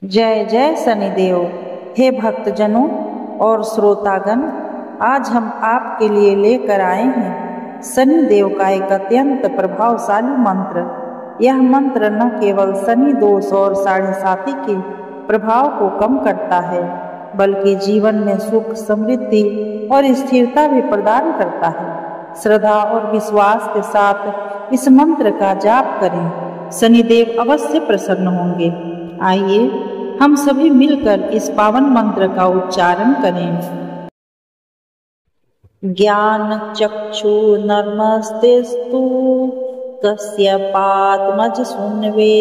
जय जय शनिदेव। हे भक्तजनों और श्रोतागण, आज हम आपके लिए लेकर आए हैं शनिदेव का एक अत्यंत प्रभावशाली मंत्र। यह मंत्र न केवल शनि दोष और साढ़े साती के प्रभाव को कम करता है, बल्कि जीवन में सुख, समृद्धि और स्थिरता भी प्रदान करता है। श्रद्धा और विश्वास के साथ इस मंत्र का जाप करें, शनिदेव अवश्य प्रसन्न होंगे। आइए हम सभी मिलकर इस पावन मंत्र का उच्चारण करें। ज्ञान चक्षु नर्मस्तेस्तु कस्यपात्मज सुन्वे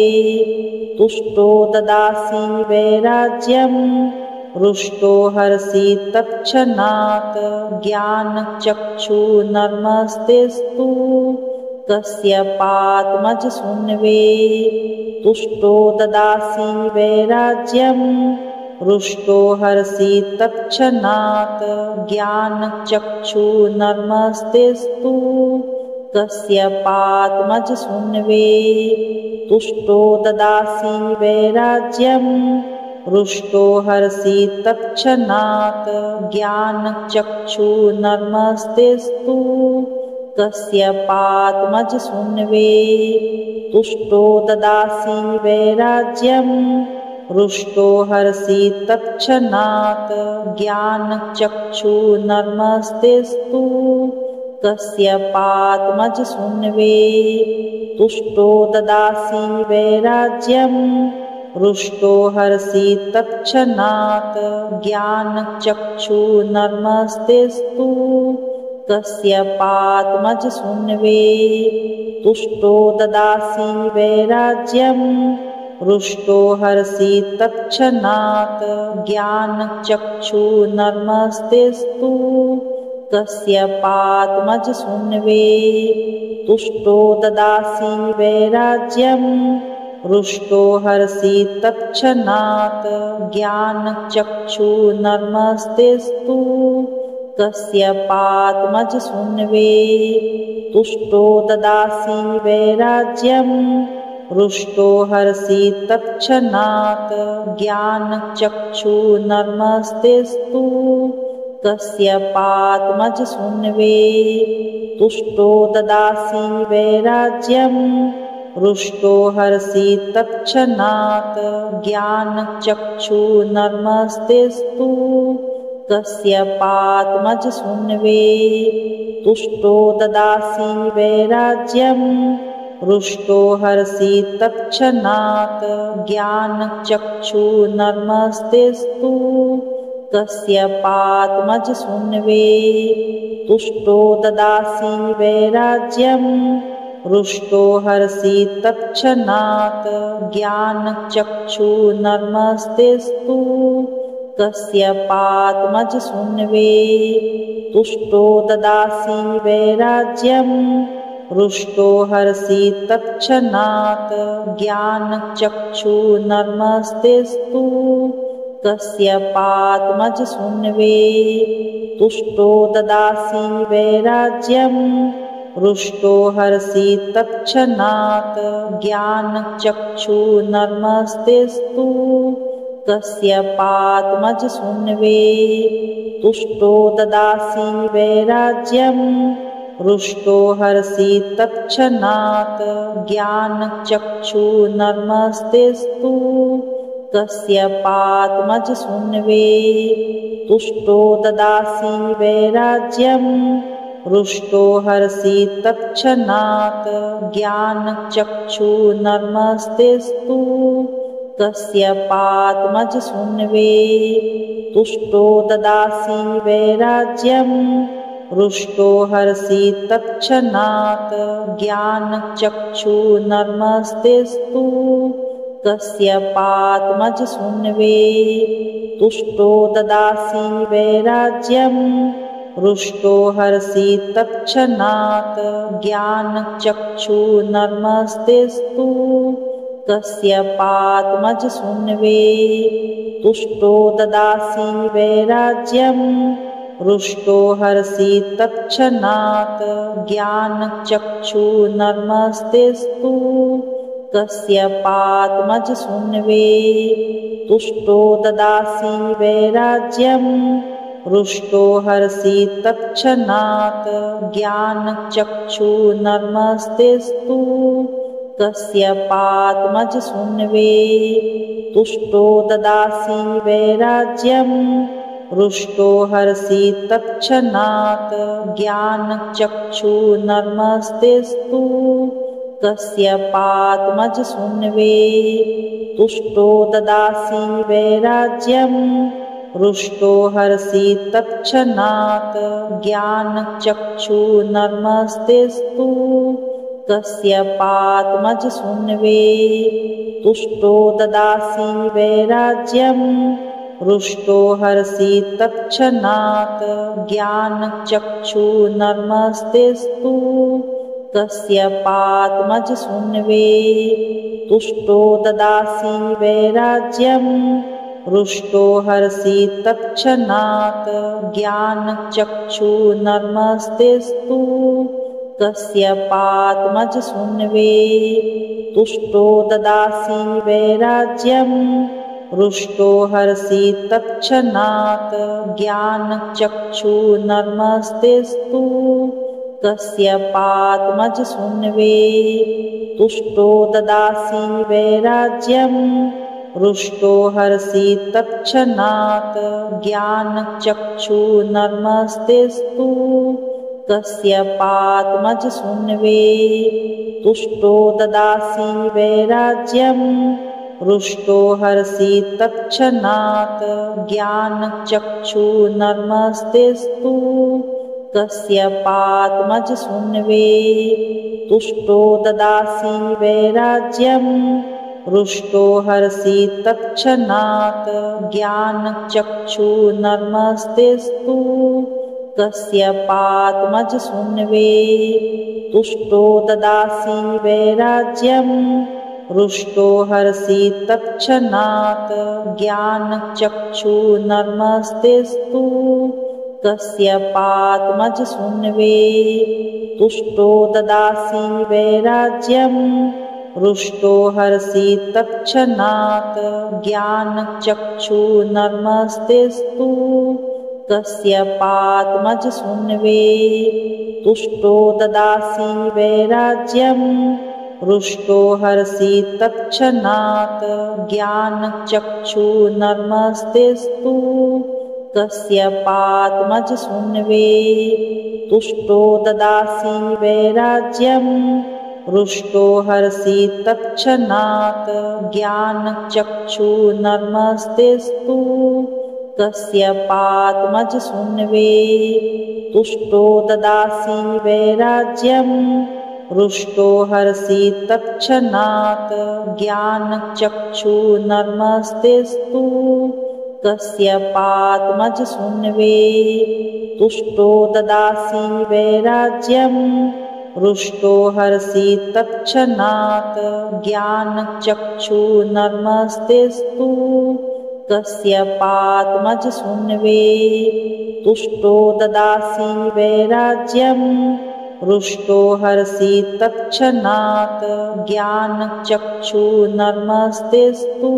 तुष्टो ददासि वैराज्यं रुष्टो हर्षि तत्क्षणात्। ज्ञान चक्षु नर्मस्तेस्तु कस्यपात्मज सुन्वे तुष्टो ददासि वैराज्यं रुष्टो हर्षि तत्क्षणात्। ज्ञान चक्षु नर्मस्तेस्तु कस्यपात्मज सुन्वे तुष्टो ददासि वैराज्यं रुष्टो हर्षि तत्क्षणात्। ज्ञान चक्षु नर्मस्तेस्तु कस्यपात्मज सुन्वे तुष्टो ददासि वैराज्यं रुष्टो हर्षि तत्क्षणात्। ज्ञान चक्षु नर्मस्तेस्तु कस्यपात्मज सुन्वे तुष्टो ददासि वैराज्यं रुष्टो हर्षि तत्क्षणात्। ज्ञान चक्षु नर्मस्तेस्तु कस्यपात्मज सुन्वे तुष्टो ददासि वैराज्यं रुष्टो हर्षि तत्क्षणात्। ज्ञान चक्षु नर्मस्तेस्तु कस्यपात्मज सुन्वे तुष्टो ददासि वैराज्यं रुष्टो हर्षि तत्क्षणात्। ज्ञान चक्षु नर्मस्तेस्तु कस्यपात्मज सुन्वे तुष्टो ददासि वैराज्यं रुष्टो हर्षि तत्क्षणात्। ज्ञान चक्षु नर्मस्तेस्तु कस्यपात्मज सुन्वे तुष्टो ददासि वैराज्यं रुष्टो हर्षि तत्क्षणात्। ज्ञान चक्षु नर्मस्तेस्तु कस्यपात्मज सुन्वे तुष्टो ददासि वैराज्यं रुष्टो हर्षि तत्क्षणात्। ज्ञान चक्षु नर्मस्तेस्तु कस्यपात्मज सुन्वे तुष्टो ददासि वैराज्यं रुष्टो हर्षि तत्क्षणात्। ज्ञान चक्षु नर्मस्तेस्तु कस्यपात्मज सुन्वे तुष्टो ददासि वैराज्यं रुष्टो हर्षि तत्क्षणात्। ज्ञान चक्षु नर्मस्तेस्तु कस्यपात्मज सुन्वे तुष्टो ददासि वैराज्यं रुष्टो हर्षि तत्क्षणात्। ज्ञान चक्षु नर्मस्तेस्तु कस्यपात्मज सुन्वे तुष्टो ददासि वैराज्यं रुष्टो हर्षि तत्क्षणात्। ज्ञान चक्षु नर्मस्तेस्तु कस्यपात्मज सुन्वे तुष्टो ददासि वैराज्यं रुष्टो हर्षि तत्क्षणात्। ज्ञान चक्षु नर्मस्तेस्तु कस्यपात्मज सुन्वे तुष्टो ददासि वैराज्यं रुष्टो हर्षि तत्क्षणात्। ज्ञान चक्षु नर्मस्तेस्तु कस्यपात्मज सुन्वे तुष्टो ददासि वैराज्यं रुष्टो हर्षि तत्क्षणात्। ज्ञान चक्षु नर्मस्तेस्तु कस्यपात्मज सुन्वे तुष्टो ददासि वैराज्यं रुष्टो हर्षि तत्क्षणात्। ज्ञान चक्षु नर्मस्तेस्तु कस्यपात्मज सुन्वे तुष्टो ददासि वैराज्यं रुष्टो हरसि तत्क्षणात्। ज्ञानचक्षुर्नमस्तेऽस्तु कश्यपात्मज शृण्वे। तुष्टो ददासि वैराज्यं रुष्टो हरसि तत्क्षणात्। ज्ञानचक्षुर्नमस्तेऽस्तु कश्यपात्मज शृण्वे। तुष्टो ददासि वैराज्यं रुष्टो हरसि तत्क्षणात्। ज्ञानचक्षुर्नमस्तेऽस्तु कश्यपात्मज शृण्वे। तुष्टो ददासि वैराज्यं रुष्टो हरसि तत्क्षणात्। ज्ञानचक्षुर्नमस्तेऽस्तु कश्यपात्मज शृण्वे। तुष्टो ददासि वैराज्यं रुष्टो हरसि तत्क्षणात्। ज्ञानचक्षुर्नमस्तेऽस्तु कश्यपात्मज शृण्वे। तुष्टो ददासि वैराज्यं रुष्टो हरसि तत्क्षणात्। ज्ञानचक्षुर्नमस्तेऽस्तु कश्यपात्मज शृण्वे। तुष्टो ददासि वैराज्यं रुष्टो हरसि तत्क्षणात्। ज्ञानचक्षुर्नमस्तेऽस्तु कश्यपात्मज शृण्वे। तुष्टो ददासि वैराज्यं रुष्टो हरसि तत्क्षणात्। ज्ञानचक्षुर्नमस्तेऽस्तु कश्यपात्मज शृण्वे। तुष्टो ददासि वैराज्यं रुष्टो हरसि तत्क्षणात्। ज्ञानचक्षुर्नमस्तेऽस्तु कश्यपात्मज शृण्वे। तुष्टो ददासि वैराज्यं रुष्टो हरसि तत्क्षणात्। ज्ञानचक्षुर्नमस्तेऽस्तु कश्यपात्मज शृण्वे। तुष्टो ददासि वैराज्यं रुष्टो हरसि तत्क्षणात्। ज्ञानचक्षुर्नमस्तेऽस्तु कश्यपात्मज शृण्वे। तुष्टो ददासि वैराज्यं रुष्टो हरसि तत्क्षणात्। ज्ञानचक्षुर्नमस्तेऽस्तु कश्यपात्मज शृण्वे। तुष्टो ददासि वैराज्यं रुष्टो हरसि तत्क्षणात्। ज्ञानचक्षुर्नमस्तेऽस्तु कश्यपात्मज शृण्वे। तुष्टो ददासि वैराज्यं रुष्टो हरसि तत्क्षणात्। ज्ञानचक्षुर्नमस्तेऽस्तु कश्यपात्मज शृण्वे। तुष्टो ददासि वैराज्यं रुष्टो हरसि तत्क्षणात्। ज्ञानचक्षुर्नमस्तेऽस्तु कश्यपात्मज शृण्वे। तुष्टो ददासि वैराज्यं रुष्टो हरसि तत्क्षणात्। ज्ञानचक्षुर्नमस्तेऽस्तु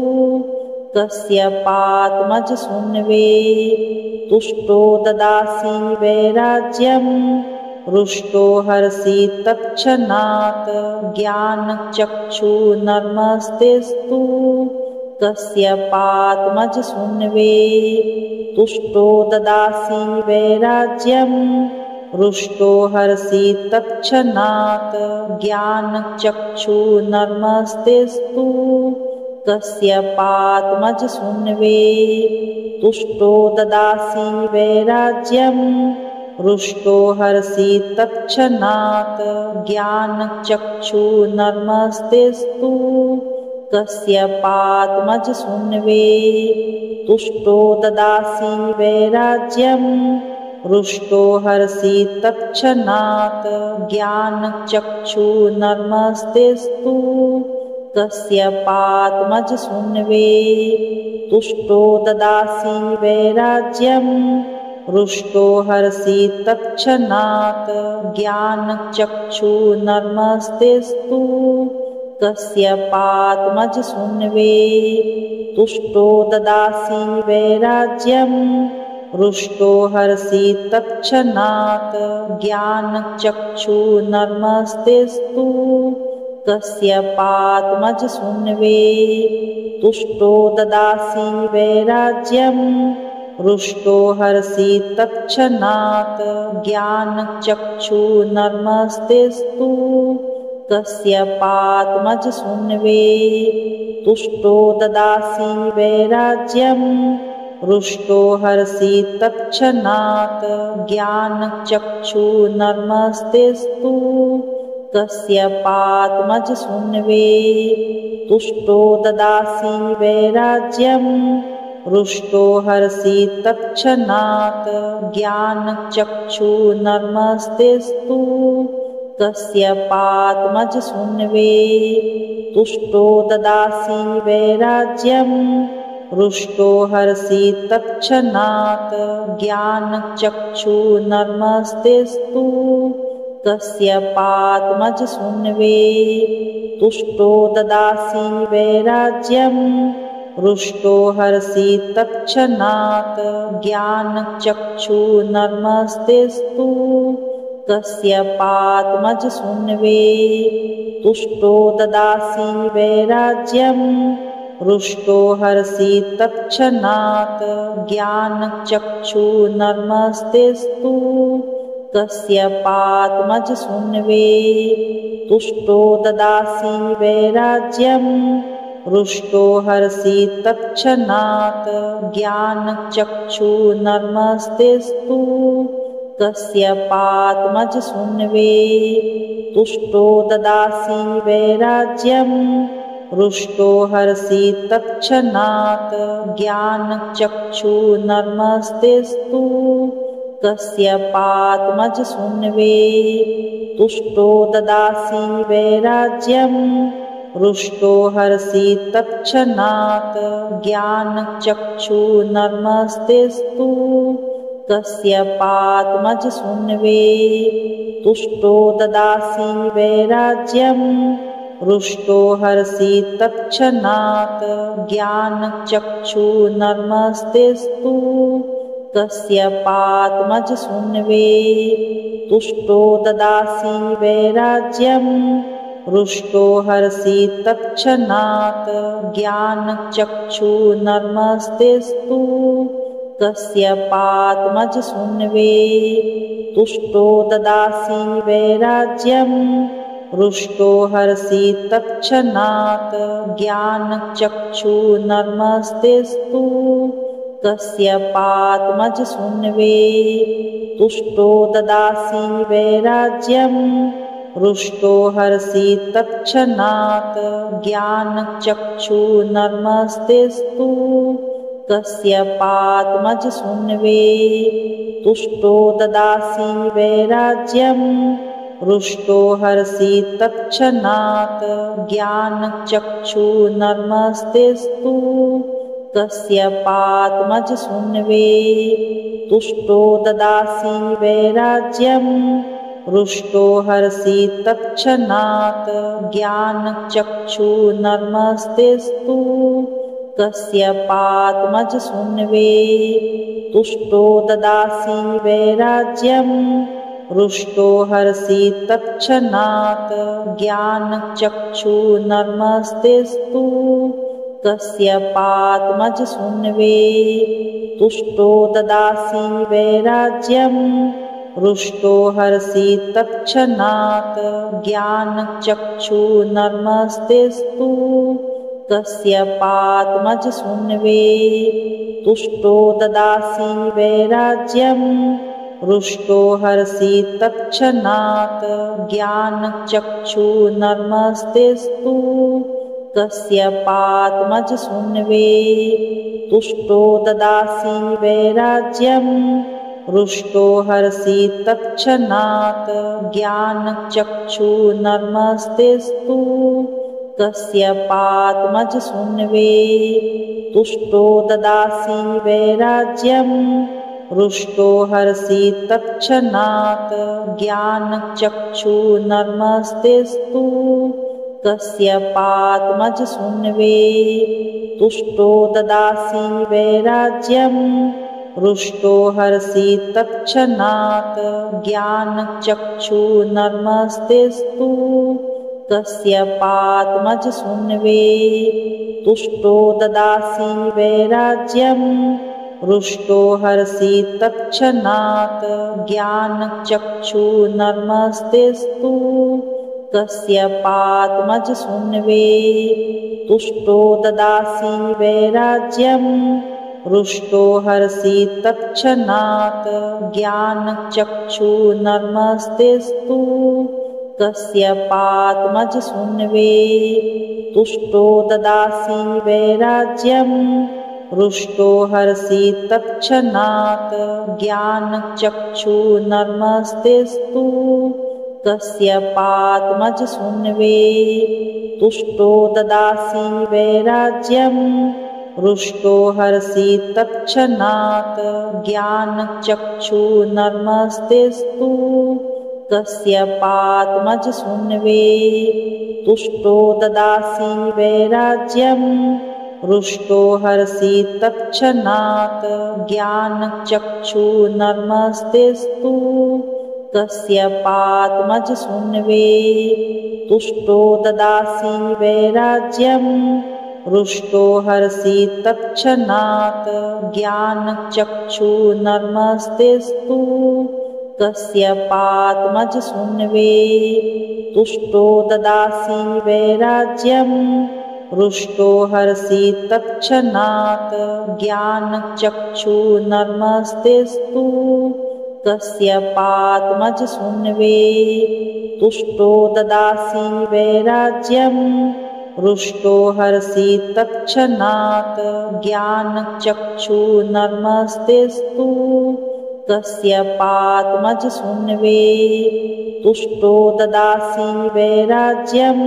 कश्यपात्मज शृण्वे। तुष्टो ददासि वैराज्यं रुष्टो हरसि तत्क्षणात्। ज्ञानचक्षुर्नमस्तेऽस्तु कश्यपात्मज शृण्वे। तुष्टो ददासि वैराज्यं रुष्टो हरसि तत्क्षणात्। ज्ञानचक्षुर्नमस्तेऽस्तु कश्यपात्मज शृण्वे। तुष्टो ददासि वैराज्यं रुष्टो हरसि तत्क्षणात्। ज्ञानचक्षुर्नमस्तेऽस्तु कश्यपात्मज शृण्वे। तुष्टो ददासि वैराज्यं रुष्टो हरसि तत्क्षणात्। ज्ञानचक्षुर्नमस्तेऽस्तु कश्यपात्मज शृण्वे। तुष्टो ददासि वैराज्यं रुष्टो हरसि तत्क्षणात्। ज्ञानचक्षुर्नमस्तेऽस्तु कश्यपात्मज शृण्वे। तुष्टो ददासि वैराज्यम् रुष्टो हरसि तत्क्षणात् ज्ञानचक्षुर्नर्मस्तेस्तु कस्यपात्मजसून्वे तुष्टो ददासि वैराज्यम् रुष्टो हरसि तत्क्षणात् ज्ञानचक्षुर्नर्मस्तेस्तु कस्यपात्मजसून्वे तुष्टो ददासि वैराज्यम् रुष्टो हरसि तत्क्षणात् ज्ञानचक्षुर्नर्मस्तेस्तु कस्यपात्मजसून्वे तुष्टो ददासि वैराज्यम् रुष्टो हरसि तत्क्षणात् ज्ञानचक्षुर्नर्मस्तेस्तु कस्यपात्मजसून्वे तुष्टो ददासि वैराज्यम् रुष्टो हरसि तत्क्षणात् ज्ञानचक्षुर्नर्मस्तेस्तु कस्यपात्मजसून्वे तुष्टो ददासि वैराज्यम् रुष्टो हरसि तत्क्षणात् ज्ञानचक्षुर्नर्मस्तेस्तु कस्यपात्मजसून्वे तुष्टो ददासि वैराज्यम् रुष्टो हरसि तत्क्षणात् ज्ञानचक्षुर्नर्मस्तेस्तु कस्यपात्मजसून्वे तुष्टो ददासि वैराज्यम् रुष्टो हरसि तत्क्षणात् ज्ञानचक्षुर्नर्मस्तेस्तु कस्यपात्मजसून्वे तुष्टो ददासि वैराज्यम् रुष्टो हरसि तत्क्षणात् ज्ञानचक्षुर्नर्मस्तेस्तु कस्यपात्मजसून्वे तुष्टो ददासि वैराज्यम् रुष्टो हरसि तत्क्षणात् ज्ञानचक्षुर्नर्मस्तेस्तु कस्यपात्मजसून्वे तुष्टो ददासि वैराज्यम् रुष्टो हरसि तत्क्षणात् ज्ञानचक्षुर्नर्मस्तेस्तु कस्यपात्मजसून्वे तुष्टो ददासि वैराज्यम् रुष्टो हरसि तत्क्षणात् ज्ञानचक्षुर्नर्मस्तेस्तु कस्यपात्मजसून्वे तुष्टो ददासि वैराज्यम् रुष्टो हरसि तत्क्षणात् ज्ञानचक्षुर्नर्मस्तेस्तु कस्यपात्मजसून्वे तुष्टो ददासि वैराज्यम् रुष्टो हरसि तत्क्षणात् ज्ञानचक्षुर्नर्मस्तेस्तु कस्यपात्मजसून्वे तुष्टो ददासि वैराज्यम् रुष्टो हरसि तत्क्षणात् ज्ञानचक्षुर्नर्मस्तेस्तु कस्यपात्मजसून्वे तुष्टो ददासि वैराज्यम् रुष्टो हरसि तत्क्षणात् ज्ञानचक्षुर्नर्मस्तेस्तु कस्यपात्मजसून्वे तुष्टो ददासि वैराज्यम् रुष्टो हरसि तत्क्षणात् ज्ञानचक्षुर्नर्मस्तेस्तु कस्यपात्मजसून्वे तुष्टो ददासि वैराज्यम् रुष्टो हरसि तत्क्षणात् ज्ञानचक्षुर्नर्मस्तेस्तु कस्यपात्मजसून्वे तुष्टो ददासि वैराज्यम् रुष्टो हरसि तत्क्षणात् ज्ञानचक्षुर्नर्मस्तेस्तु कस्यपात्मजसून्वे तुष्टो ददासि वैराज्यम् रुष्टो हरसि तत्क्षणात् ज्ञानचक्षुर्नर्मस्तेस्तु कस्यपात्मजसून्वे तुष्टो ददासि वैराज्यम् रुष्टो हरसि तत्क्षणात् ज्ञानचक्षुर्नर्मस्तेस्तु कस्यपात्मजसून्वे तुष्टो ददासि वैराज्यं रुष्टो हरसि तत्क्षणात्। ज्ञानचक्षुर्नर्मस्तेस्तु कस्य पातमज सुन्वे। तुष्टो ददासि वैराज्यं रुष्टो हरसि तत्क्षणात्। ज्ञानचक्षुर्नर्मस्तेस्तु कस्य पातमज सुन्वे। तुष्टो ददासि वैराज्यं रुष्टो हरसि तत्क्षणात्। ज्ञानचक्षुर्नर्मस्तेस्तु कस्य पातमज सुन्वे। तुष्टो ददासि वैराज्यं रुष्टो हरसि तत्क्षणात्। ज्ञानचक्षुर्नर्मस्तेस्तु कस्य पातमज सुन्वे। तुष्टो ददासि वैराज्यं रुष्टो हरसि तत्क्षणात्। ज्ञानचक्षुर्नर्मस्तेस्तु कस्य पातमज सुन्वे। तुष्टो ददासि वैराज्यं रुष्टो हरसि तत्क्षणात्। ज्ञानचक्षुर्नर्मस्तेस्तु कस्य पातमज सुन्वे। तुष्टो ददासि वैराज्यं रुष्टो हरसि तत्क्षणात्। ज्ञानचक्षुर्नर्मस्तेस्तु कस्य पातमज सुन्वे। तुष्टो ददासि वैराज्यं रुष्टो हरसि तत्क्षणात्। ज्ञानचक्षुर्नर्मस्तेस्तु कस्य पातमज सुन्वे। तुष्टो ददासि वैराज्यं रुष्टो हरसि तत्क्षणात्। ज्ञानचक्षुर्नर्मस्तेस्तु कस्य पातमज सुन्वे। तुष्टो ददासि वैराज्यं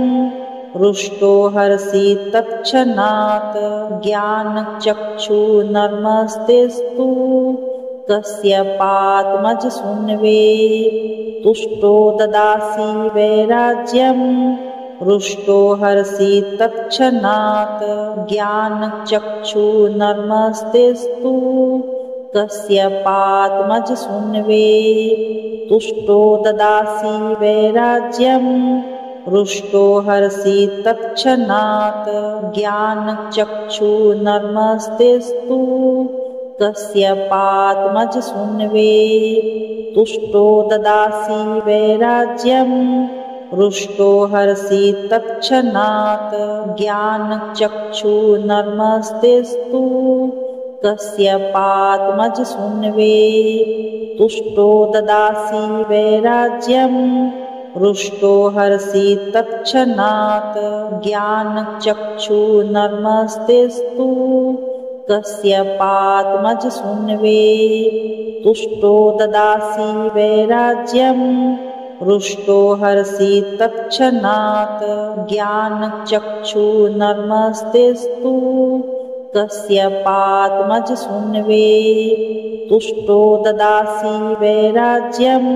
रुष्टो हरसि तत्क्षणात्। ज्ञानचक्षुर्नर्मस्तेस्तु कस्य पातमज सुन्वे। तुष्टो ददासि वैराज्यं रुष्टो हरसि तत्क्षणात्। ज्ञानचक्षुर्नर्मस्तेस्तु कस्य पातमज सुन्वे। तुष्टो ददासि वैराज्यं रुष्टो हरसि तत्क्षणात्। ज्ञानचक्षुर्नर्मस्तेस्तु कस्य पातमज सुन्वे। तुष्टो ददासि वैराज्यं रुष्टो हरसि तत्क्षणात्। ज्ञानचक्षुर्नर्मस्तेस्तु कस्य पातमज सुन्वे। तुष्टो ददासि वैराज्यं रुष्टो हरसि तत्क्षणात्। ज्ञानचक्षुर्नर्मस्तेस्तु कस्य पातमज सुन्वे। तुष्टो ददासि वैराज्यं रुष्टो हरसि तत्क्षणात्। ज्ञानचक्षुर्नर्मस्तेस्तु कस्य पातमज सुन्वे। तुष्टो ददासि वैराज्यं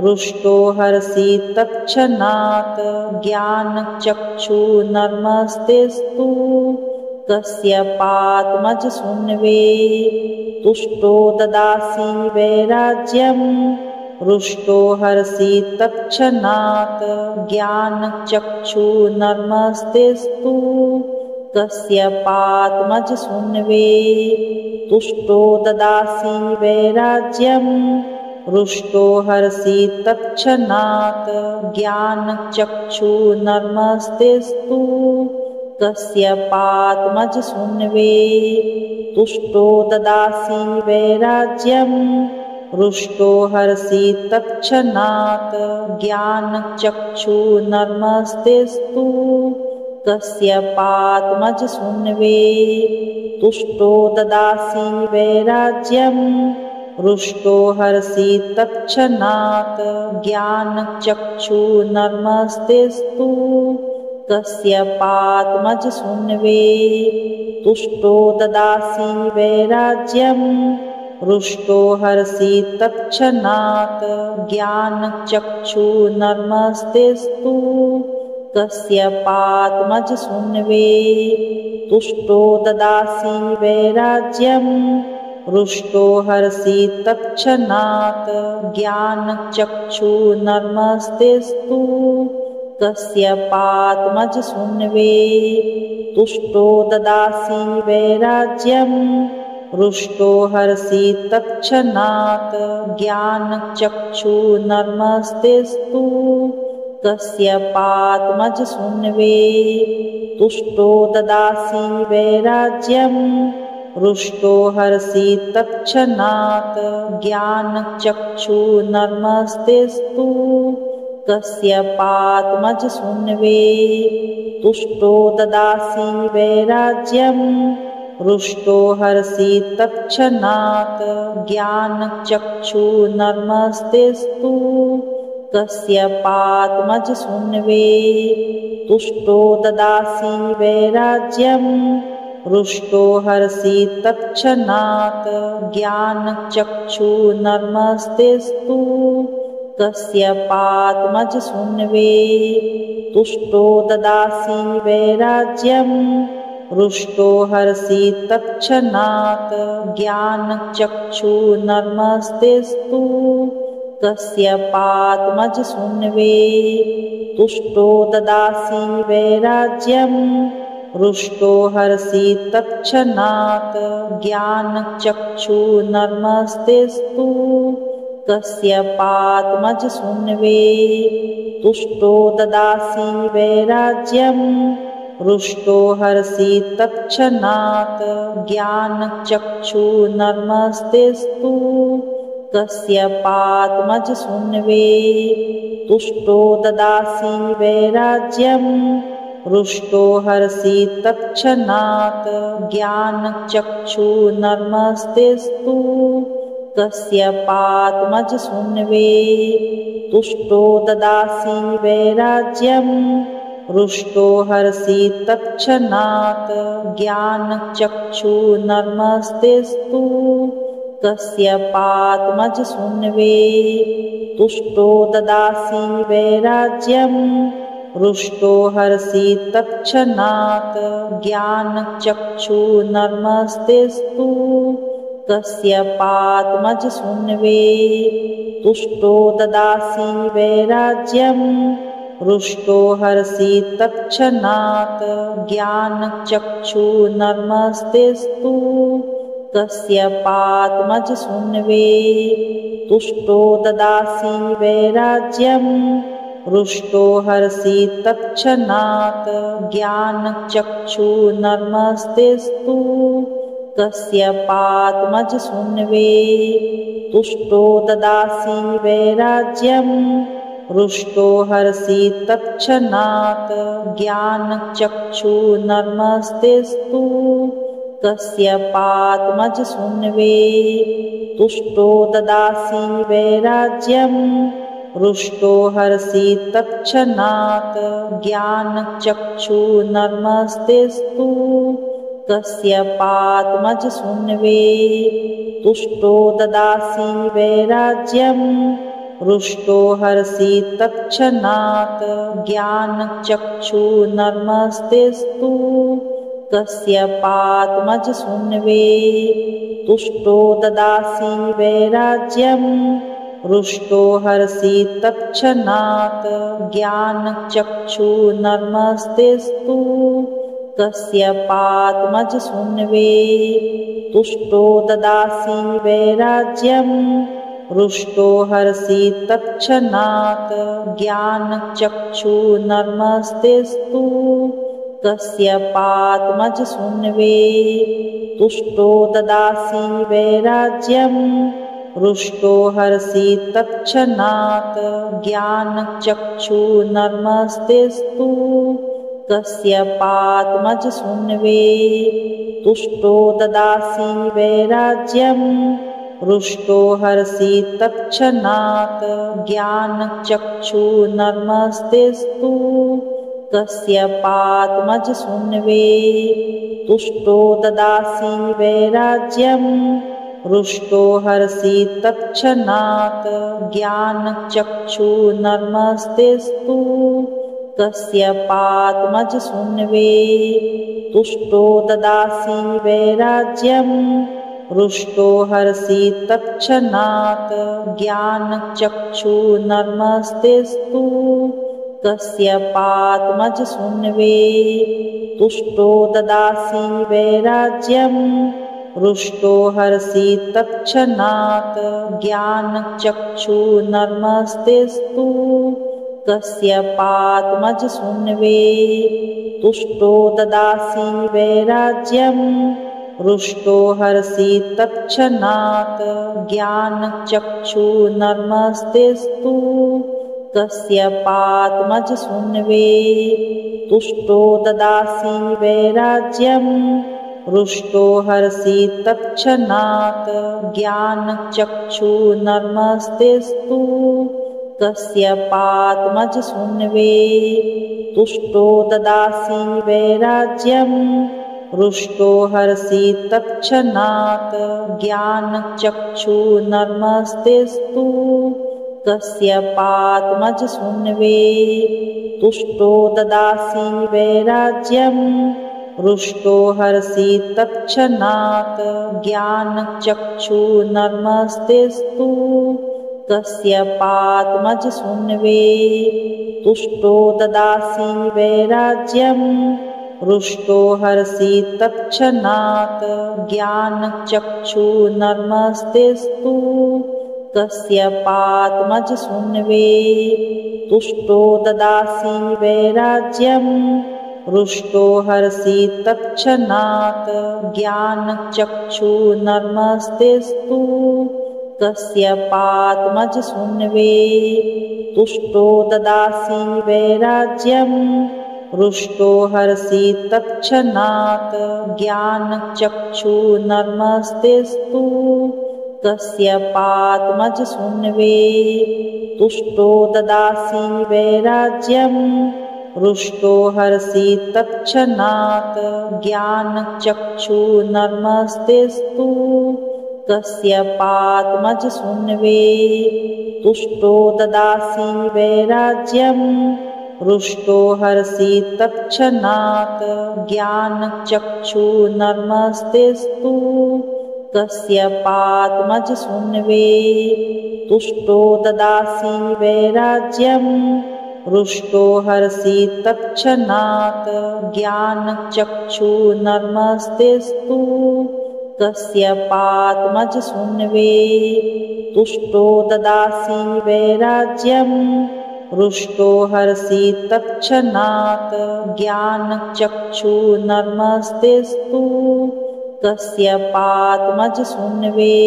रुष्टो हरसि तत्क्षणात्। ज्ञानचक्षुर्नर्मस्तेस्तु कस्य पातमज सुन्वे। तुष्टो ददासि वैराज्यं रुष्टो हरसि तत्क्षणात्। ज्ञानचक्षुर्नर्मस्तेस्तु कस्य पातमज सुन्वे। तुष्टो ददासि वैराज्यं रुष्टो हरसि तत्क्षणात्। ज्ञानचक्षुर्नर्मस्तेस्तु कस्य पातमज सुन्वे। तुष्टो ददासि वैराज्यं रुष्टो हरसि तत्क्षणात्। ज्ञानचक्षुर्नर्मस्तेस्तु कस्य पातमज सुन्वे। तुष्टो ददासि वैराज्यं रुष्टो हरसि तत्क्षणात्। ज्ञानचक्षुर्नर्मस्तेस्तु कस्य पातमज सुन्वे। तुष्टो ददासि वैराज्यं रुष्टो हरसि तत्क्षणात्। ज्ञानचक्षुर्नर्मस्तेस्तु कस्य पातमज सुन्वे। तुष्टो ददासि वैराज्यं रुष्टो हरसि तत्क्षणात् ज्ञानचक्षुर्नमस्तेऽस्तु कस्यपात्मजसून्वे तुष्टो ददासि वैराज्यं रुष्टो हरसि तत्क्षणात् ज्ञानचक्षुर्नमस्तेऽस्तु कस्यपात्मजसून्वे तुष्टो ददासि वैराज्यं रुष्टो हरसि तत्क्षणात् ज्ञानचक्षुर्नमस्तेऽस्तु कस्यपात्मजसून्वे तुष्टो ददासि वैराज्यं रुष्टो हरसि तत्क्षणात् ज्ञानचक्षुर्नमस्तेऽस्तु कस्यपात्मजसून्वे तुष्टो ददासि वैराज्यं रुष्टो हरसि तत्क्षणात् ज्ञानचक्षुर्नमस्तेऽस्तु कस्यपात्मजसून्वे तुष्टो ददासि वैराज्यं रुष्टो हरसि तत्क्षणात् ज्ञानचक्षुर्नमस्तेऽस्तु कस्यपात्मजसून्वे तुष्टो ददासि वैराज्यं रुष्टो हरसि तत्क्षणात् ज्ञानचक्षुर्नमस्तेऽस्तु कस्यपात्मजसून्वे तुष्टो ददासि वैराज्यं रुष्टो हरसि तत्क्षणात् ज्ञानचक्षुर्नमस्तेऽस्तु कस्यपात्मजसून्वे तुष्टो ददासि वैराज्यं रुष्टो हरसि तत्क्षणात् ज्ञानचक्षुर्नमस्तेऽस्तु कस्यपात्मजसून्वे तुष्टो ददासि वैराज्यं रुष्टो हरसि तत्क्षणात् ज्ञानचक्षुर्नमस्तेऽस्तु कस्यपात्मजसून्वे तुष्टो ददासि वैराज्यं रुष्टो हरसि तत्क्षणात् ज्ञानचक्षुर्नमस्तेऽस्तु कस्यपात्मजसून्वे तुष्टो ददासि वैराज्यं रुष्टो हरसि तत्क्षणात् ज्ञानचक्षुर्नमस्तेऽस्तु कस्यपात्मजसून्वे तुष्टो ददासि वैराज्यं रुष्टो हरसि तत्क्षणात् ज्ञानचक्षुर्नमस्तेऽस्तु कस्यपात्मजसून्वे तुष्टो ददासि वैराज्यं रुष्टो हरसि तत्क्षणात् ज्ञानचक्षुर्नमस्तेऽस्तु कस्यपात्मजसून्वे तुष्टो ददासि वैराज्यं रुष्टो हरसि तत्क्षणात् ज्ञानचक्षुर्नमस्तेऽस्तु कस्यपात्मजसून्वे तुष्टो ददासि वैराज्यं रुष्टो हरसि तत्क्षणात् ज्ञानचक्षुर्नमस्तेऽस्तु कस्यपात्मजसून्वे तुष्टो ददासि वैराज्यं रुष्टो हरसि तत्क्षणात् ज्ञानचक्षुर्नमस्तेऽस्तु कस्यपात्मजसून्वे तुष्टो ददासि वैराज्यं रुष्टो हरसि तत्क्षणात् ज्ञानचक्षुर्नमस्तेऽस्तु कस्यपात्मजसून्वे तुष्टो ददासि वैराज्यं रुष्टो हरसि तत्क्षणात् ज्ञानचक्षुर्नमस्तेऽस्तु कस्यपात्मजसून्वे तुष्टो ददासि वैराज्यं रुष्टो हरसि तत्क्षणात् ज्ञानचक्षुर्नमस्तेऽस्तु कस्यपात्मजसून्वे तुष्टो ददासि वैराज्यं रुष्टो हरसि तत्क्षणात् ज्ञानचक्षुर्नमस्तेऽस्तु कस्यपात्मजसून्वे तुष्टो ददासि वैराज्यं रुष्टो हरसि तत्क्षणात्। ज्ञानचक्षुर्नर्मस्तेस्तु कस्य पात्मजसून्वे। तुष्टो ददासि वैराज्यं रुष्टो हरसि तत्क्षणात्। ज्ञानचक्षुर्नर्मस्तेस्तु कस्य पात्मजसून्वे। तुष्टो ददासि वैराज्यं रुष्टो हरसि तत्क्षणात्। ज्ञानचक्षुर्नर्मस्तेस्तु कस्य पात्मजसून्वे। तुष्टो ददासि वैराज्यं रुष्टो हरसि तत्क्षणात्। ज्ञानचक्षुर्नर्मस्तेस्तु कस्य पात्मजसून्वे। तुष्टो ददासि वैराज्यं रुष्टो हरसि तत्क्षणात्। ज्ञानचक्षुर्नर्मस्तेस्तु कस्य पात्मजसून्वे। तुष्टो ददासि वैराज्यं रुष्टो हरसि तत्क्षणात्। ज्ञानचक्षुर्नर्मस्तेस्तु कस्य पात्मजसून्वे। तुष्टो ददासि वैराज्यं रुष्टो हरसि तत्क्षणात्। ज्ञानचक्षुर्नर्मस्तेस्तु कस्य पात्मजसून्वे। तुष्टो ददासि वैराज्यं रुष्टो हरसि तत्क्षणात्। ज्ञानचक्षुर्नर्मस्तेस्तु कस्य पात्मजसून्वे। तुष्टो ददासि वैराज्यं रुष्टो हरसि तत्क्षणात्। ज्ञानचक्षुर्नर्मस्तेस्तु कस्य पात्मजसून्वे। तुष्टो ददासि वैराज्यं रुष्टो हरसि तत्क्षणात्। ज्ञानचक्षुर्नर्मस्तेस्तु कस्य पात्मजसून्वे। तुष्टो ददासि वैराज्यं रुष्टो हरसि तत्क्षणात्। ज्ञानचक्षुर्नर्मस्तेस्तु कस्य पात्मजसून्वे। तुष्टो ददासि वैराज्यं रुष्टो हरसि तत्क्षणात्। ज्ञानचक्षुर्नर्मस्तेस्तु कस्य पात्मजसून्वे। तुष्टो ददासि वैराज्यं रुष्टो हरसि तत्क्षणात्। ज्ञानचक्षुर्नर्मस्तेस्तु कस्य पात्मजसून्वे।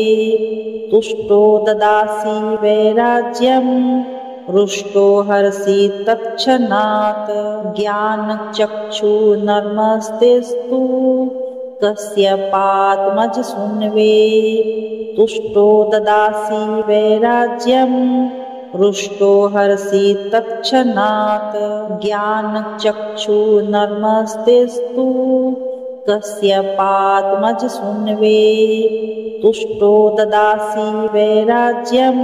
तुष्टो ददासि वैराज्यं रुष्टो हरसि तत्क्षणात्। ज्ञानचक्षुर्नर्मस्तेस्तु कस्य पात्मजसून्वे। तुष्टो ददासि वैराज्यं रुष्टो हरसि तत्क्षणात्। ज्ञानचक्षुर्नर्मस्तेस्तु कस्य पात्मजसून्वे। तुष्टो ददासि वैराज्यं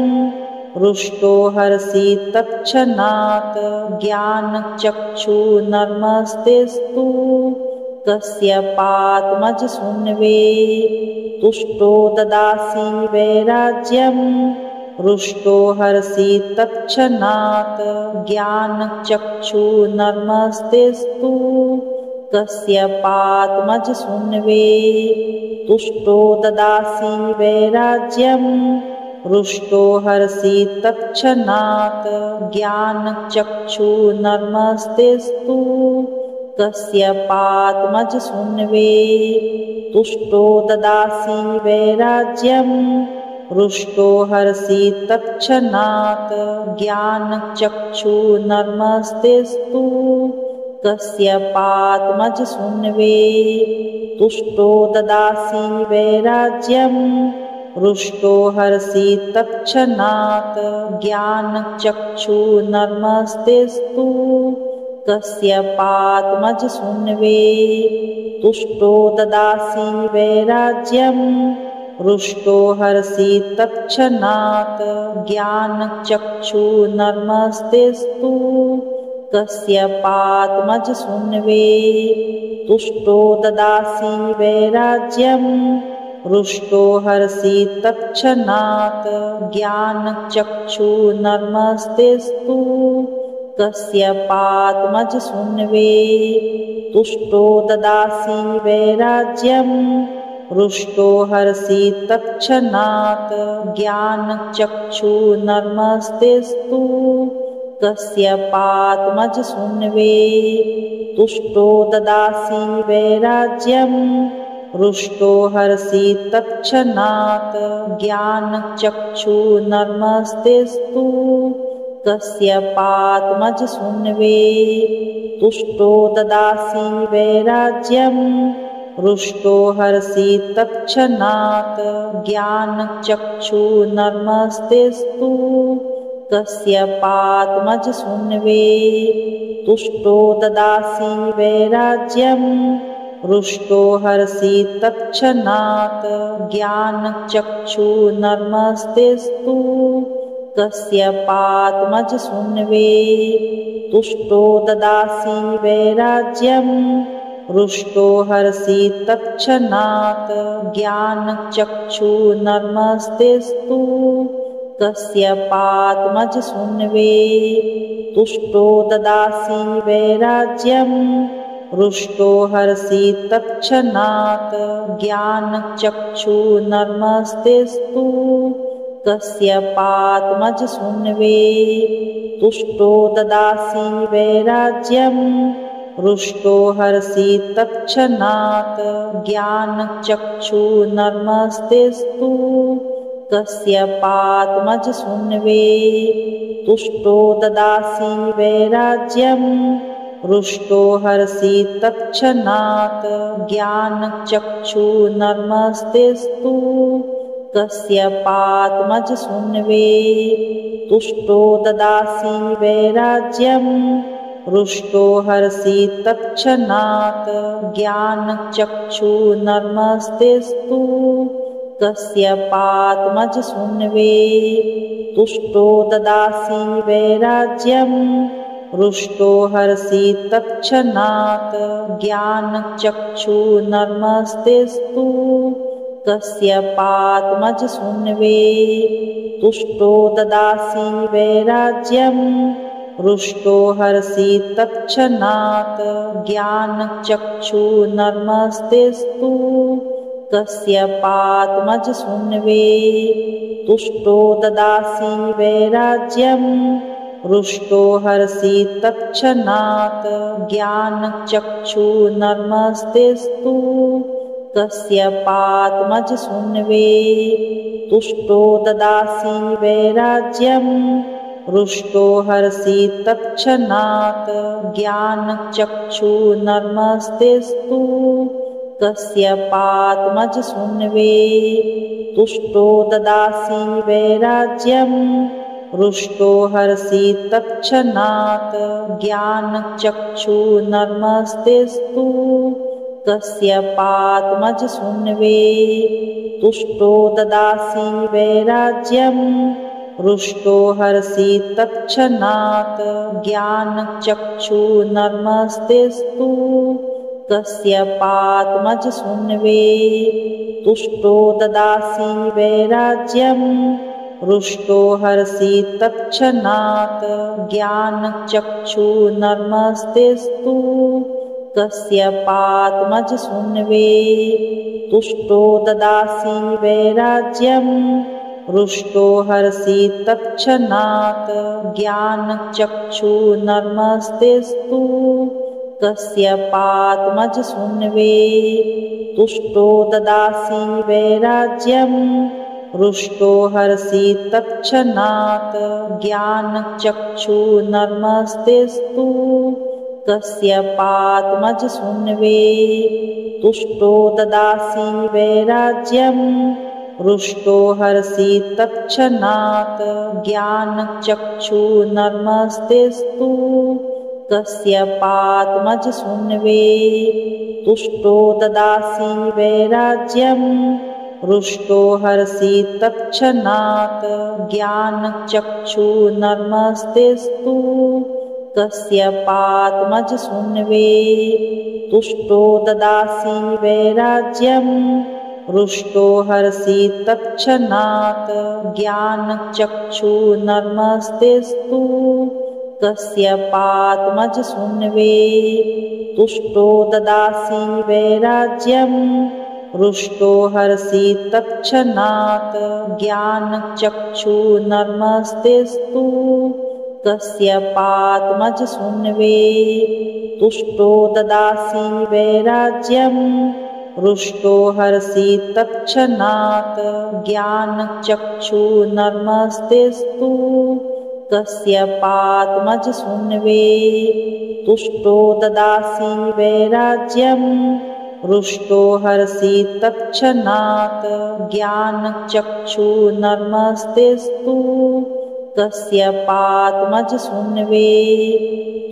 रुष्टो हरसि तत्क्षणात्। ज्ञानचक्षुर्नर्मस्तेस्तु कस्य पात्मजसून्वे। तुष्टो ददासि वैराज्यं रुष्टो हरसि तत्क्षणात्। ज्ञानचक्षुर्नर्मस्तेस्तु कस्य पात्मजसून्वे। तुष्टो ददासि वैराज्यं रुष्टो हरसि तत्क्षणात्। ज्ञानचक्षुर्नर्मस्तेस्तु कस्य पात्मजसून्वे। तुष्टो ददासि वैराज्यं रुष्टो हरसि तत्क्षणात्। ज्ञानचक्षुर्नर्मस्तेस्तु कस्य पात्मजसून्वे। तुष्टो ददासि वैराज्यं रुष्टो हरसि तत्क्षणात्। ज्ञानचक्षुर्नर्मस्तेस्तु कस्य पात्मजसून्वे। तुष्टो ददासि वैराज्यं रुष्टो हरसि तत्क्षणात्। ज्ञानचक्षुर्नर्मस्तेस्तु कस्य पात्मजसून्वे। तुष्टो ददासि वैराज्यं रुष्टो हरसि तत्क्षणात्। ज्ञानचक्षुर्नमस्तेऽस्तु कस्यपात्मजसूनवे। तुष्टो ददासि वैराज्यं रुष्टो हरसि तत्क्षणात्। ज्ञानचक्षुर्नमस्तेऽस्तु कस्यपात्मजसूनवे। तुष्टो ददासि वैराज्यं रुष्टो हरसि तत्क्षणात्। ज्ञानचक्षुर्नमस्तेऽस्तु कस्यपात्मजसूनवे। तुष्टो ददासि वैराज्यं रुष्टो हरसि तत्क्षणात्। ज्ञानचक्षुर्नमस्तेऽस्तु कस्यपात्मजसूनवे। तुष्टो ददासि वैराज्यं रुष्टो हरसि तत्क्षणात्। ज्ञानचक्षुर्नमस्तेऽस्तु कस्यपात्मजसूनवे। तुष्टो ददासि वैराज्यं रुष्टो हरसि तत्क्षणात्। ज्ञानचक्षुर्नमस्तेऽस्तु कस्यपात्मजसूनवे। तुष्टो ददासि वैराज्यं रुष्टो हरसि तत्क्षणात्। ज्ञानचक्षुर्नमस्तेऽस्तु कस्यपात्मजसूनवे। तुष्टो ददासि वैराज्यं रुष्टो हरसि तत्क्षणात्। ज्ञानचक्षुर्नमस्तेऽस्तु कस्यपात्मजसूनवे। तुष्टो ददासि वैराज्यं रुष्टो हरसि तत्क्षणात्। ज्ञानचक्षुर्नमस्तेऽस्तु कस्यपात्मजसूनवे। तुष्टो ददासि वैराज्यं रुष्टो हरसि तत्क्षणात्। ज्ञानचक्षुर्नमस्तेऽस्तु कस्यपात्मजसूनवे। तुष्टो ददासि वैराज्यं रुष्टो हरसि तत्क्षणात्। ज्ञानचक्षुर्नमस्तेऽस्तु कस्यपात्मजसूनवे। तुष्टो ददासि वैराज्यं रुष्टो हरसि तत्क्षणात्। ज्ञानचक्षुर्नमस्तेऽस्तु कस्यपात्मजसूनवे। तुष्टो ददासि वैराज्यं रुष्टो हरसि तत्क्षणात्। ज्ञानचक्षुर्नमस्तेऽस्तु कस्यपात्मजसूनवे। तुष्टो ददासि वैराज्यं रुष्टो हरसि तत्क्षणात्। ज्ञानचक्षुर्नमस्तेऽस्तु कस्यपात्मजसूनवे। तुष्टो ददासि वैराज्यं रुष्टो हरसि तत्क्षणात्। ज्ञानचक्षुर्नमस्तेऽस्तु कस्यपात्मजसूनवे। तुष्टो ददासि वैराज्यं रुष्टो हरसि तत्क्षणात्। ज्ञानचक्षुर्नमस्तेऽस्तु कस्यपात्मजसूनवे। तुष्टो ददासि वैराज्यं रुष्टो हरसि तत्क्षणात्। ज्ञानचक्षुर्नमस्तेऽस्तु कस्यपात्मजसूनवे। तुष्टो ददासि वैराज्यं रुष्टो हरसि तत्क्षणात्। ज्ञानचक्षुर्नमस्तेऽस्तु कस्यपात्मजसूनवे। तुष्टो ददासि वैराज्यं रुष्टो हरसि तत्क्षणात्। ज्ञानचक्षुर्नमस्तेऽस्तु कस्यपात्मजसूनवे। तुष्टो ददासि वैराज्यं रुष्टो हरसि तत्क्षणात्। ज्ञानचक्षुर्नमस्तेऽस्तु कस्यपात्मजसूनवे। तुष्टो ददासि वैराज्यं रुष्टो हरसि तत्क्षणात्। ज्ञानचक्षुर्नमस्तेऽस्तु कस्यपात्मजसूनवे। तुष्टो ददासि वैराज्यं रुष्टो हरसि तत्क्षणात्। ज्ञानचक्षुर्नर्मस्तेस्तु कस्यपात्मजसून्वे। तुष्टो ददासि वैराज्यं रुष्टो हरसि तत्क्षणात्। ज्ञानचक्षुर्नर्मस्तेस्तु कस्यपात्मजसून्वे। तुष्टो ददासि वैराज्यं रुष्टो हरसि तत्क्षणात्। ज्ञानचक्षुर्नर्मस्तेस्तु कस्यपात्मजसून्वे। तुष्टो ददासि वैराज्यं रुष्टो हरसि तत्क्षणात्। ज्ञानचक्षुर्नर्मस्तेस्तु कस्यपात्मजसून्वे।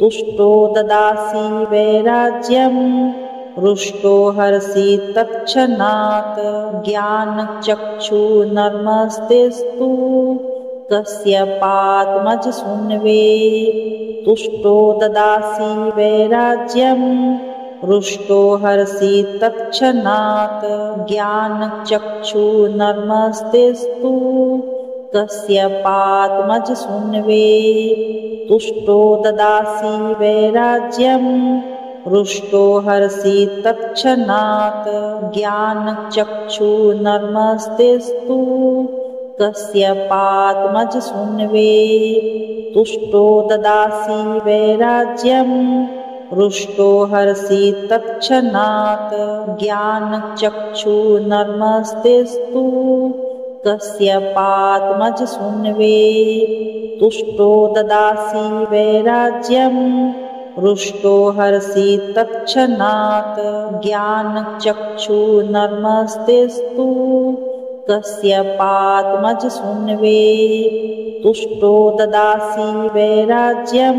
तुष्टो ददासि वैराज्यं रुष्टो हरसि तत्क्षणात्। ज्ञानचक्षुर्नर्मस्तेस्तु कस्यपात्मजसून्वे। तुष्टो ददासि वैराज्यं रुष्टो हरसि तत्क्षणात्। ज्ञानचक्षुर्नर्मस्तेस्तु कस्यपात्मजसून्वे। तुष्टो ददासि वैराज्यं रुष्टो हरसि तत्क्षणात्। ज्ञानचक्षुर्नर्मस्तेस्तु कस्यपात्मजसून्वे। तुष्टो ददासि वैराज्यं रुष्टो हरसि तत्क्षणात्। ज्ञानचक्षुर्नर्मस्तेस्तु कस्यपात्मजसून्वे। तुष्टो ददासि वैराज्यं रुष्टो हरसि तत्क्षणात्। ज्ञानचक्षुर्नर्मस्तेस्तु कस्यपात्मजसून्वे। तुष्टो ददासि वैराज्यं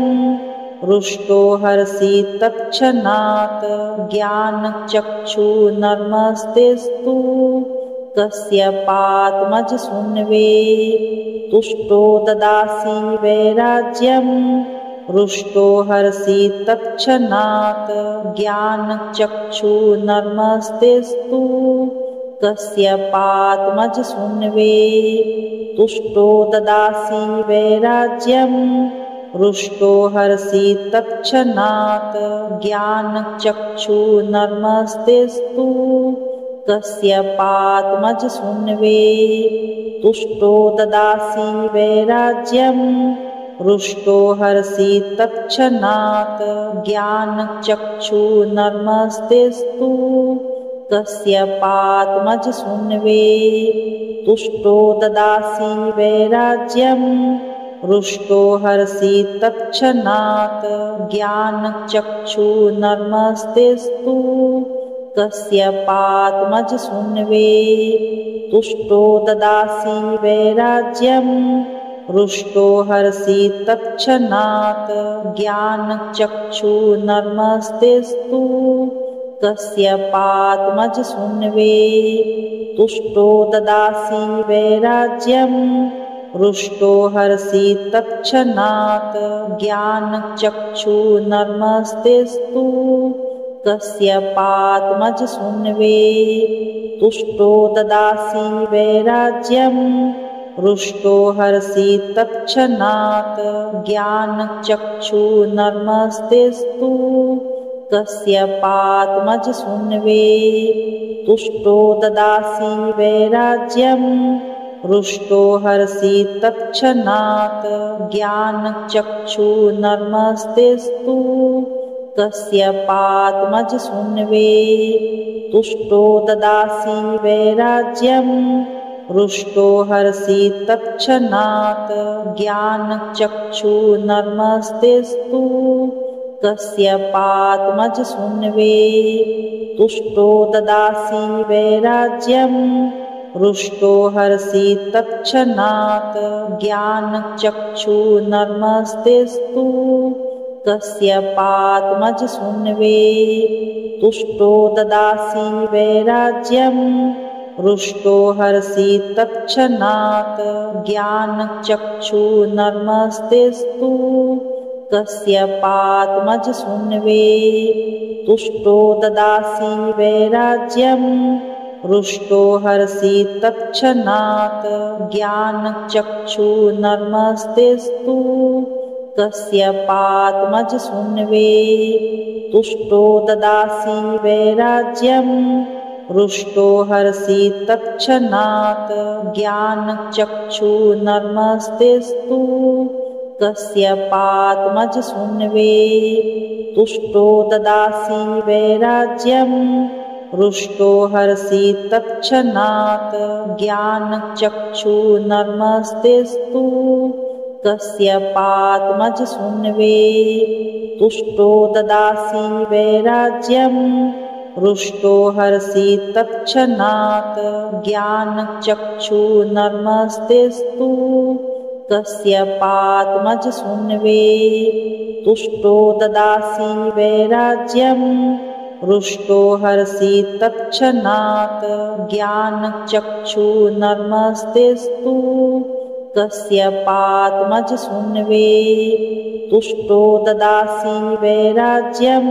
रुष्टो हरसि तत्क्षणात्। ज्ञानचक्षुर्नर्मस्तेस्तु कस्यपात्मजसून्वे। तुष्टो ददासि वैराज्यं रुष्टो हरसि तत्क्षणात्। ज्ञानचक्षुर्नर्मस्तेस्तु कस्यपात्मजसून्वे। तुष्टो ददासि वैराज्यं रुष्टो हरसि तत्क्षणात्। ज्ञानचक्षुर्नर्मस्तेस्तु कस्यपात्मजसून्वे। तुष्टो ददासि वैराज्यं रुष्टो हरसि तत्क्षणात्। ज्ञानचक्षुर्नर्मस्तेस्तु कस्यपात्मजसून्वे। तुष्टो ददासि वैराज्यं रुष्टो हरसि तत्क्षणात्। ज्ञानचक्षुर्नर्मस्तेस्तु कस्यपात्मजसून्वे। तुष्टो ददासि वैराज्यं रुष्टो हरसि तत्क्षणात्। ज्ञानचक्षुर्नर्मस्तेस्तु कस्यपात्मजसून्वे। तुष्टो ददासि वैराज्यं रुष्टो हरसि तत्क्षणात्। ज्ञानचक्षुर्नर्मस्तेस्तु कस्यपात्मजसून्वे। तुष्टो ददासि वैराज्यं रुष्टो हरसि तत्क्षणात्। ज्ञानचक्षुर्नर्मस्तेस्तु कस्यपात्मजसून्वे। तुष्टो ददासि वैराज्यं रुष्टो हरसि तत्क्षणात्। ज्ञानचक्षुर्नर्मस्तेस्तु कस्यपात्मजसून्वे। तुष्टो ददासि वैराज्यं रुष्टो हरसि तत्क्षणात्। ज्ञानचक्षुर्नर्मस्तेस्तु कस्यपात्मजसून्वे। तुष्टो ददासि वैराज्यं रुष्टो हरसि तत्क्षणात्। ज्ञानचक्षुर्नर्मस्तेस्तु कस्यपात्मजसून्वे। तुष्टो ददासि वैराज्यं रुष्टो हरसि तत्क्षणात्। ज्ञानचक्षुर्नर्मस्तेस्तु कस्यपात्मजसून्वे। तुष्टो ददासि वैराज्यं रुष्टो हरसि तत्क्षणात्। ज्ञानचक्षुर्नमस्तेऽस्तु कस्यपात्मजसूनवे। तुष्टो ददासि वैराज्यं रुष्टो हरसि तत्क्षणात्। ज्ञानचक्षुर्नमस्तेऽस्तु कस्यपात्मजसूनवे। तुष्टो ददासि वैराज्यं रुष्टो हरसि तत्क्षणात्। ज्ञानचक्षुर्नमस्तेऽस्तु कस्यपात्मजसूनवे। तुष्टो ददासि वैराज्यं रुष्टो हरसि तत्क्षणात्। ज्ञानचक्षुर्नमस्तेऽस्तु कस्यपात्मजसूनवे। तुष्टो ददासि वैराज्यं रुष्टो हरसि तत्क्षणात्। ज्ञानचक्षुर्नमस्तेऽस्तु कस्यपात्मजसूनवे। तुष्टो ददासि वैराज्यं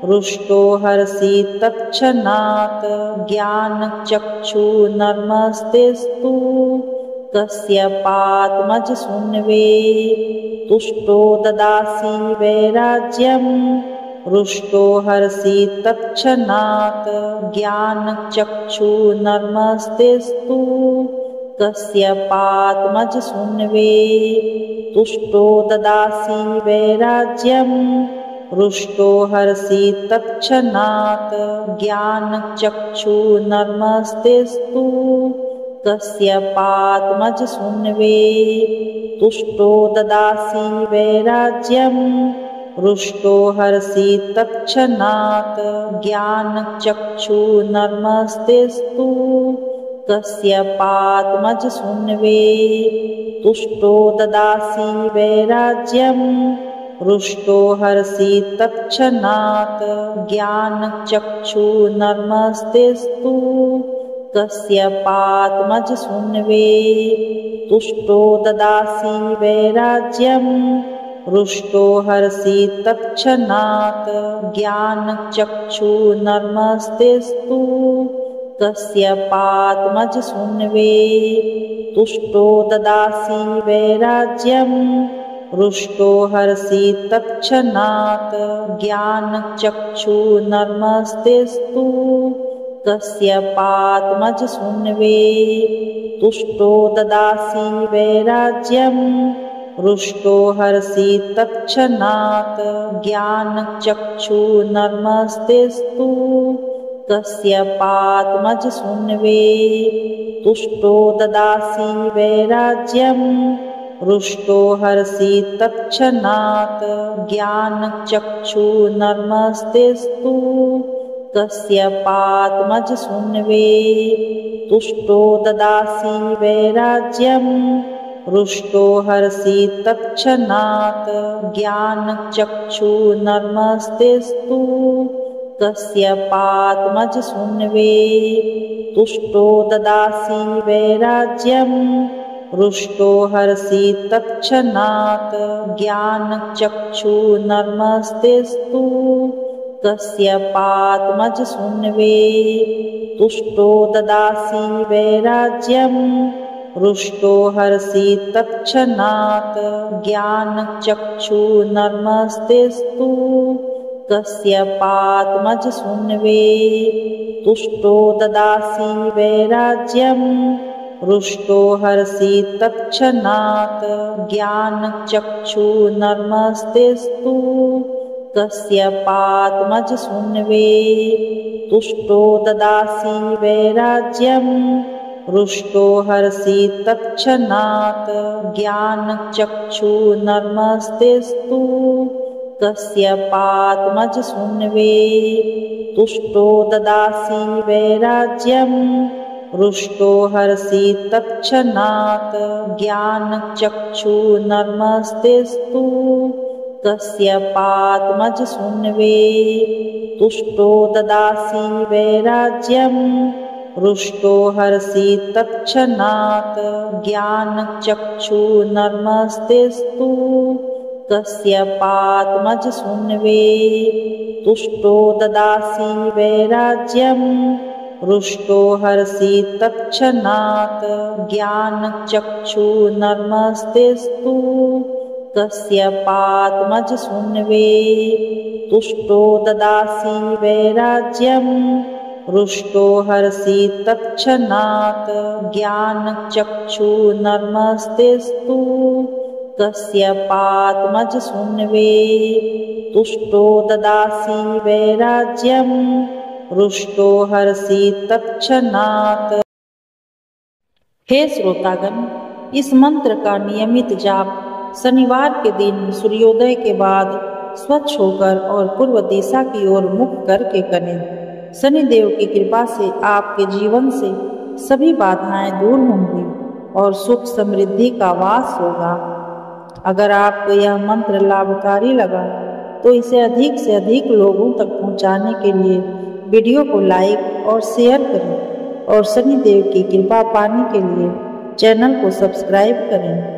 रुष्टो हरसि तत्क्षणात्। ज्ञानचक्षुर्नमस्तेऽस्तु कस्यपात्मजसूनवे। तुष्टो ददासि वैराज्यं रुष्टो हरसि तत्क्षणात्। ज्ञानचक्षुर्नमस्तेऽस्तु कस्यपात्मजसूनवे। तुष्टो ददासि वैराज्यं रुष्टो हरसि तत्क्षणात्। ज्ञानचक्षुर्नमस्तेऽस्तु कस्यपात्मजसूनवे। तुष्टो ददासि वैराज्यं रुष्टो हरसि तत्क्षणात्। ज्ञानचक्षुर्नमस्तेऽस्तु कस्यपात्मजसूनवे। तुष्टो ददासि वैराज्यं रुष्टो हरसि तत्क्षणात्। ज्ञानचक्षुर्नमस्तेऽस्तु कस्यपात्मजसूनवे। तुष्टो ददासि वैराज्यं रुष्टो हरसि तत्क्षणात्। ज्ञानचक्षुर्नमस्तेऽस्तु कस्यपात्मजसूनवे। तुष्टो ददासि वैराज्यं रुष्टो हरसि तत्क्षणात्। ज्ञानचक्षुर्नमस्तेऽस्तु कस्यपात्मजसूनवे। तुष्टो ददासि वैराज्यं रुष्टो हरसि तत्क्षणात्। ज्ञानचक्षुर्नमस्तेऽस्तु कस्यपात्मजसूनवे। तुष्टो ददासि वैराज्यं रुष्टो हरसि तत्क्षणात्। ज्ञानचक्षुर्नमस्तेऽस्तु कस्यपात्मजसूनवे। तुष्टो ददासि वैराज्यं रुष्टो हरसि तत्क्षणात्। ज्ञानचक्षुर्नमस्तेऽस्तु कस्यपात्मजसूनवे। तुष्टो ददासि वैराज्यं रुष्टो हरसि तत्क्षणात्। ज्ञानचक्षुर्नमस्तेऽस्तु कस्यपात्मजसूनवे। तुष्टो ददासि वैराज्यं रुष्टो हरसि तत्क्षणात्। ज्ञानचक्षुर्नमस्तेऽस्तु कस्यपात्मजसूनवे। तुष्टो ददासि वैराज्यं रुष्टो हरसि तत्क्षणात्। ज्ञानचक्षुर्नमस्तेऽस्तु कस्यपात्मजसूनवे। तुष्टो ददासि वैराज्यं रुष्टो हरसि तत्क्षणात्। ज्ञानचक्षुर्नमस्तेऽस्तु कस्यपात्मजसूनवे। तुष्टो ददासि वैराज्यं रुष्टो हरसि तत्क्षणात्। ज्ञानचक्षुर्नमस्तेऽस्तु कस्यपात्मजसूनवे। तुष्टो ददासि वैराज्यं रुष्टो हरसि तत्क्षणात्। ज्ञानचक्षुर्नमस्तेऽस्तु कस्यपात्मजसूनवे। तुष्टो ददासि वैराज्यं रुष्टो हर्षि तत्क्षणात् ज्ञानचक्षुर्नर्मस्तेस्तु कस्यपात्मजसून्वे तुष्टो ददासि वैराज्यं रुष्टो हर्षि तत्क्षणात् ज्ञानचक्षुर्नर्मस्तेस्तु कस्यपात्मजसून्वे तुष्टो ददासि वैराज्यं रुष्टो हर्षि तत्क्षणात्। हे श्रोतागण, इस मंत्र का नियमित जाप शनिवार के दिन सूर्योदय के बाद स्वच्छ होकर और पूर्व दिशा की ओर मुख करके करें। शनिदेव की कृपा से आपके जीवन से सभी बाधाएं दूर होंगी और सुख समृद्धि का वास होगा। अगर आपको यह मंत्र लाभकारी लगा तो इसे अधिक से अधिक लोगों तक पहुंचाने के लिए वीडियो को लाइक और शेयर करें और शनिदेव की कृपा पाने के लिए चैनल को सब्सक्राइब करें।